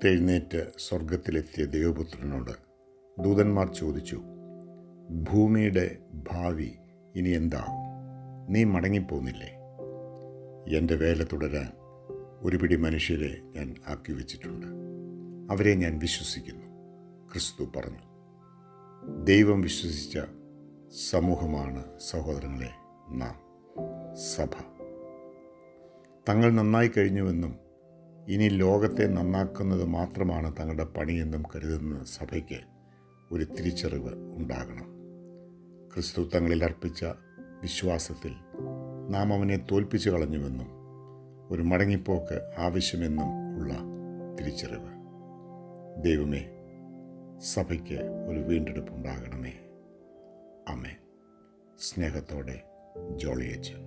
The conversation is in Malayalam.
ഉയിർത്തെഴുന്നേറ്റ് സ്വർഗത്തിലെത്തിയ ദൈവപുത്രനോട് ദൂതന്മാർ ചോദിച്ചു, ഭൂമിയുടെ ഭാവി ഇനി എന്താകും? നീ മടങ്ങിപ്പോന്നില്ലേ? എൻ്റെ വേല തുടരാൻ ഒരു പിടി മനുഷ്യരെ ഞാൻ ആക്കി വച്ചിട്ടുണ്ട്. അവരെ ഞാൻ വിശ്വസിക്കുന്നു. ക്രിസ്തു പറഞ്ഞു. ദൈവം വിശ്വസിച്ച സമൂഹമാണ് സഹോദരങ്ങളെ നാം, സഭ. തങ്ങൾ നന്നായി കഴിഞ്ഞുവെന്നും ഇനി ലോകത്തെ നന്നാക്കുന്നത് മാത്രമാണ് തങ്ങളുടെ പണിയെന്നും കരുതുന്ന സഭയ്ക്ക് ഒരു തിരിച്ചറിവ് ഉണ്ടാകണം. ക്രിസ്തു തങ്ങളിൽ അർപ്പിച്ച വിശ്വാസത്തിൽ നാം അവനെ തോൽപ്പിച്ചു കളഞ്ഞുവെന്നും ഒരു മടങ്ങിപ്പോക്ക് ആവശ്യമെന്നും ഉള്ള തിരിച്ചറിവ്. ദൈവമേ, സഭയ്ക്ക് ഒരു വീണ്ടെടുപ്പുണ്ടാകണമേ. ആമേൻ. സ്നേഹത്തോടെ, ജോളി അച്ഛൻ.